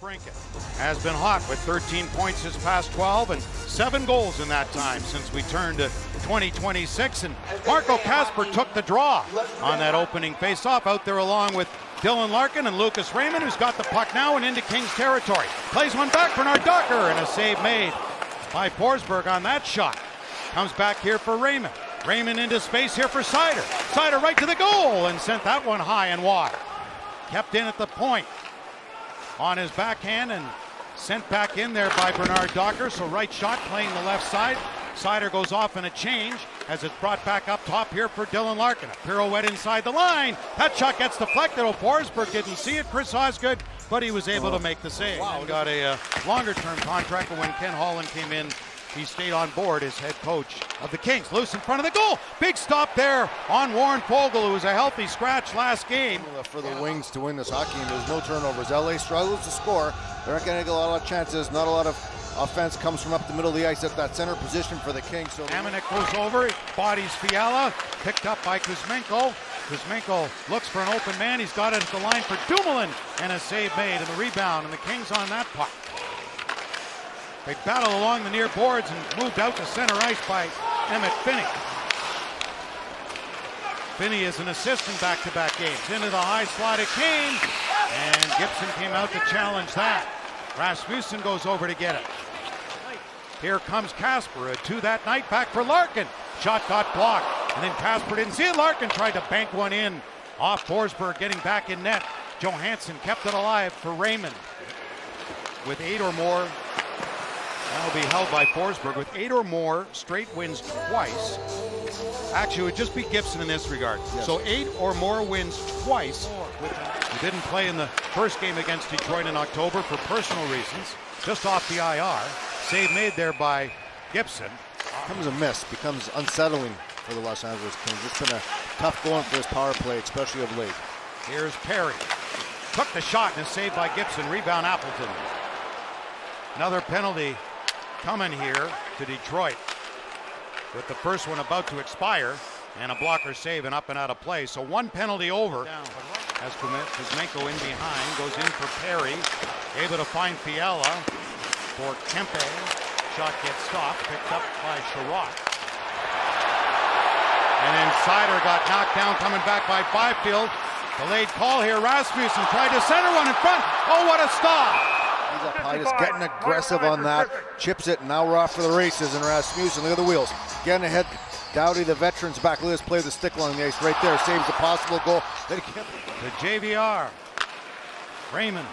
DeBrincat has been hot with 13 points his past 12 and 7 goals in that time since we turned to 2026. And Marco Kasper took the draw on that opening faceoff out there along with Dylan Larkin and Lucas Raymond, who's got the puck now and into Kings territory. Plays one back, Bernard Docker, and a save made by Forsberg on that shot. Comes back here for Raymond. Raymond into space here for Seider. Seider right to the goal and sent that one high and wide. Kept in at the point on his backhand and sent back in there by Bernard Docker. So right shot playing the left side. Seider goes off in a change as it's brought back up top here for Dylan Larkin. A pirouette inside the line. That shot gets deflected. Forsberg didn't see it. Chris Osgood, but he was able to make the save. Wow. Got a longer-term contract, but when Ken Holland came in, he stayed on board as head coach of the Kings. Loose in front of the goal. Big stop there on Warren Foegele, who was a healthy scratch last game. For the Wings to win this hockey game, there's no turnovers. LA struggles to score. They're not going to get a lot of chances. Not a lot of offense comes from up the middle of the ice at that center position for the Kings. So Hamonic goes over, bodies Fiala, picked up by Kuzmenko. Kuzmenko looks for an open man. He's got it at the line for Dumoulin, and a save made, and the rebound, and the Kings on that puck. They battle along the near boards and moved out to center ice by Emmett Finney. Finney is an assist in back-to-back games. Into the high slot of Kane, and Gibson came out to challenge that. Rasmussen goes over to get it. Here comes Kasper, a 2 that night, back for Larkin. Shot got blocked, and then Kasper didn't see it. Larkin tried to bank one in off Forsberg, getting back in net. Johansson kept it alive for Raymond. With 8 or more, that'll be held by Forsberg. With 8 or more straight wins twice. Actually, it would just be Gibson in this regard. Yes. So 8 or more wins twice. He didn't play in the first game against Detroit in October for personal reasons, just off the IR. Save made there by Gibson. Becomes a miss, becomes unsettling for the Los Angeles Kings. It's been a tough going for his power play, especially of late. Here's Perry. Took the shot and is saved by Gibson. Rebound Appleton. Another penalty coming here to Detroit, with the first one about to expire, and a blocker save and up and out of play. So one penalty over as Kuzmenko in behind, goes in for Perry, able to find Fiala for Kempe. Shot gets stopped, picked up by Sherratt. And then Seider got knocked down, coming back by Byfield. Delayed call here. Rasmussen tried to center one in front. Oh, what a stop! He's up high, just getting aggressive on that. Chips it, and now we're off for the races. And Rasmussen, look at the wheels. Getting ahead. Doughty, the veterans back. Let us play the stick along the ice right there. Saves a possible goal. The JVR. Raymond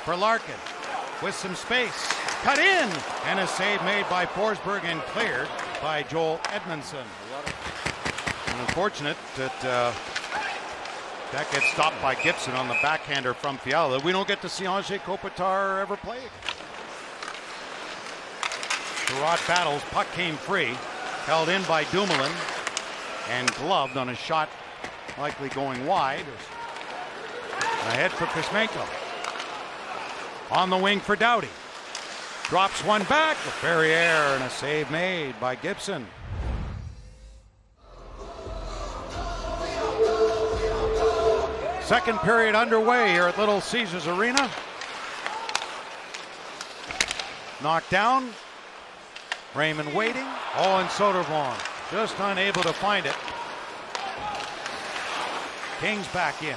for Larkin with some space. Cut in, and a save made by Forsberg and cleared by Joel Edmondson. And unfortunate that that gets stopped by Gibson on the backhander from Fiala. We don't get to see Andrei Kopitar ever play again. Sherratt battles, puck came free, held in by Dumoulin, and gloved on a shot likely going wide. Ahead for Kuzmenko. On the wing for Doughty. Drops one back, the Ferrier, and a save made by Gibson. Second period underway here at Little Caesars Arena. Knocked down. Raymond waiting. Oh, and Soderblom just unable to find it. Kings back in.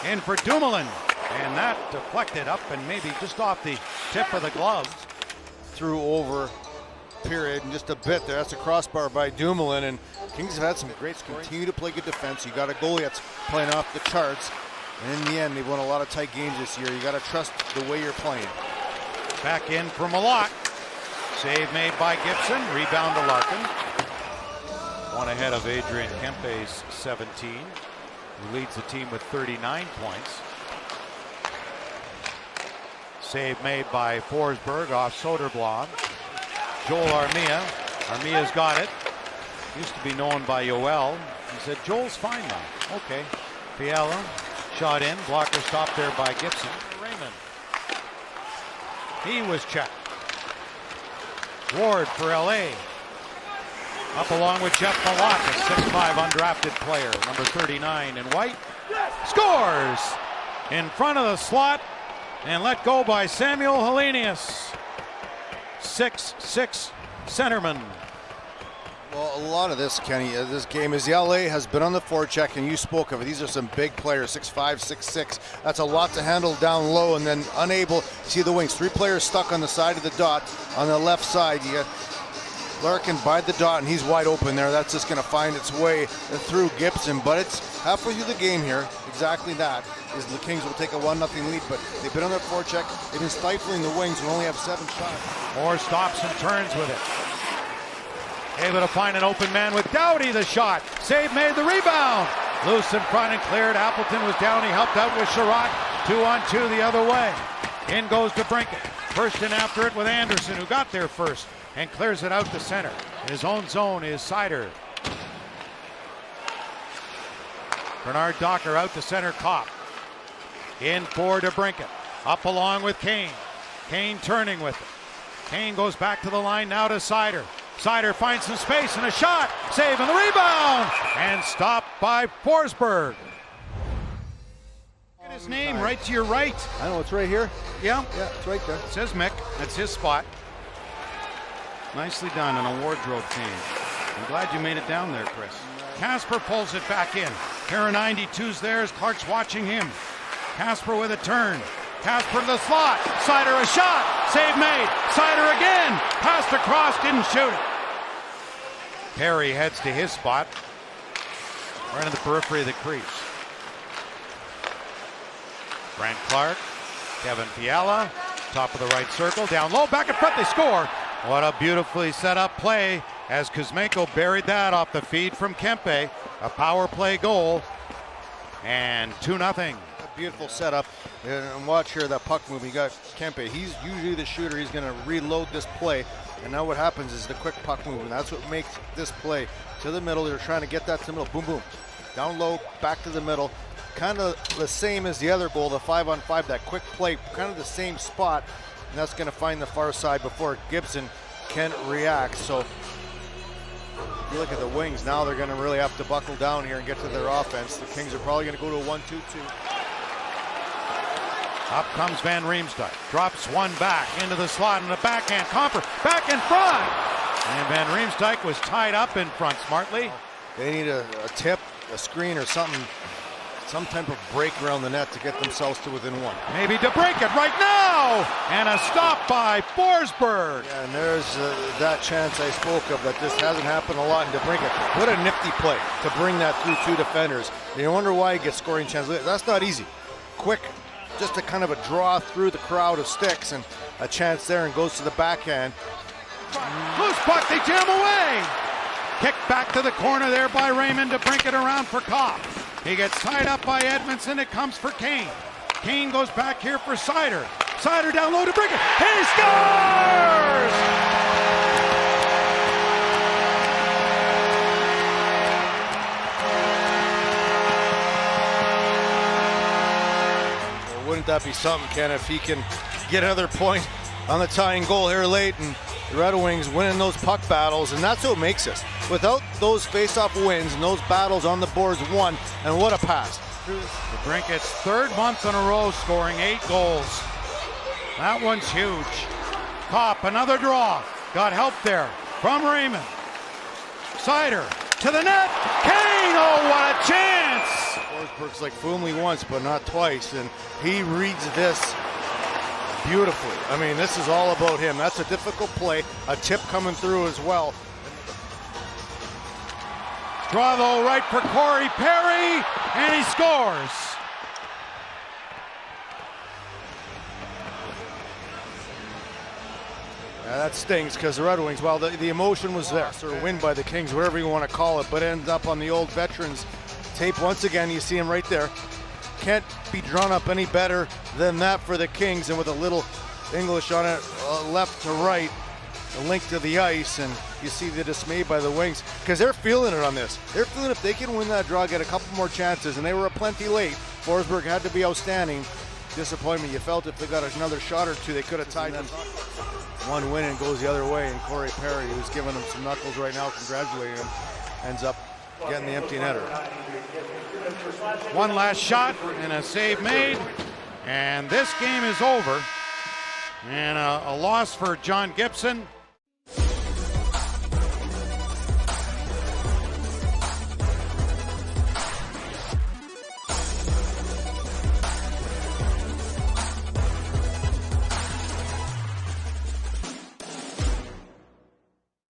In for Dumoulin. And that deflected up and maybe just off the tip of the gloves. Through over period and just a bit there. That's a crossbar by Dumoulin, and Kings have had some great scoring. Continue to play good defense. You got a goalie that's playing off the charts, and in the end they've won a lot of tight games this year. You got to trust the way you're playing. Back in for Malott. Save made by Gibson. Rebound to Larkin. One ahead of Adrian Kempe's 17, who leads the team with 39 points. Save made by Forsberg off Soderblom. Joel Armia. Armia's got it. Used to be known by Yoel. He said, Joel's fine now. Okay. Fiala, shot in. Blocker stopped there by Gibson. Raymond. He was checked. Ward for LA. Up along with Jeff Malott, a 6'5" undrafted player. Number 39 in white. Scores! In front of the slot and let go by Samuel Helenius. 6'6" centerman. Well, a lot of this, Kenny, this game is the LA has been on the forecheck, and you spoke of it. These are some big players, 6'5", 6'6". That's a lot to handle down low, and then unable to see the wings. 3 players stuck on the side of the dot. On the left side, you got Larkin by the dot, and he's wide open there. That's just going to find its way through Gibson, but it's halfway through the game here. Exactly that is the Kings will take a 1-0 lead, but they've been on their forecheck. They've been stifling the wings who only have 7 shots. More stops and turns with it. Able to find an open man with Doughty, the shot. Save made, the rebound. Loose in front and cleared. Appleton was down. He helped out with Sherratt. 2-on-2 the other way. In goes DeBrincat. First in after it with Anderson, who got there first and clears it out to center. In his own zone is Seider. Bernard Docker out to center. Kopp. In for DeBrincat. Up along with Kane. Kane turning with it. Kane goes back to the line now to Seider. Seider finds some space and a shot. Save and the rebound. And stopped by Forsberg. Look at his name right to your right. I know, it's right here. Yeah. Yeah, it's right there. It says Mick. That's his spot. Nicely done on a wardrobe change. I'm glad you made it down there, Chris. Casper pulls it back in. Pair of 92s there as Clark's watching him. Casper with a turn. Casper to the slot. Seider a shot. Save made. Seider again. Passed across. Didn't shoot it. Perry heads to his spot. Right in the periphery of the crease. Brent Clark. Kevin Fiala. Top of the right circle. Down low. Back in front. They score. What a beautifully set up play as Kuzmenko buried that off the feed from Kempe. A power play goal. And 2-0. Beautiful setup, and watch here that puck move. You got Kempe. He's usually the shooter. He's going to reload this play, and now what happens is the quick puck move, and that's what makes this play to the middle. They're trying to get that to the middle. Boom, boom. Down low, back to the middle. Kind of the same as the other goal, the 5-on-5. That quick play, kind of the same spot, and that's going to find the far side before Gibson can react. So if you look at the wings, now they're going to really have to buckle down here and get to their offense. The Kings are probably going to go to a 1-2-2. Up comes Van Riemsdyk. Drops one back into the slot and a backhand. Comper back in front. And Van Riemsdyk was tied up in front smartly. They need a tip, a screen, or something, some type of break around the net to get themselves to within 1. Maybe DeBrincat right now. And a stop by Forsberg. Yeah, and there's that chance I spoke of that just hasn't happened a lot in DeBrincat. What a nifty play to bring that through 2 defenders. You wonder why he gets scoring chances. That's not easy. Quick. Just a kind of a draw through the crowd of sticks and a chance there, and goes to the backhand. Loose puck, they jam away. Kicked back to the corner there by Raymond to bring it around for Kopp. He gets tied up by Edmondson. It comes for Kane. Kane goes back here for Seider. Seider down low to bring it. He scores! Wouldn't that be something, Ken, if he can get another point on the tying goal here late, and the Red Wings winning those puck battles, and that's what makes us. Without those face-off wins and those battles on the boards won, and what a pass. DeBrincat's 3rd month in a row scoring 8 goals. That one's huge. Kopp, another draw. Got help there from Raymond. Seider to the net. Kane, oh, what a chance! Forsberg's like fooled me once, but not twice, and he reads this beautifully. I mean, this is all about him. That's a difficult play. A tip coming through as well. Draw though right for Corey Perry, and he scores. Yeah, that stings because the Red Wings, well, the emotion was there. Or win by the Kings, whatever you want to call it, but ends up on the old veterans tape once again. You see him right there. Can't be drawn up any better than that for the Kings, and with a little English on it, left to right, the link to the ice, and you see the dismay by the Wings because they're feeling it on this. They're feeling if they can win that draw, get a couple more chances, and they were aplenty late. Forsberg had to be outstanding. Disappointment. You felt if they got another shot or two, they could have tied them. One win and goes the other way, and Corey Perry, who's giving them some knuckles right now, congratulating him, ends up getting the empty netter. One last shot and a save made, And this game is over. And a loss for John Gibson.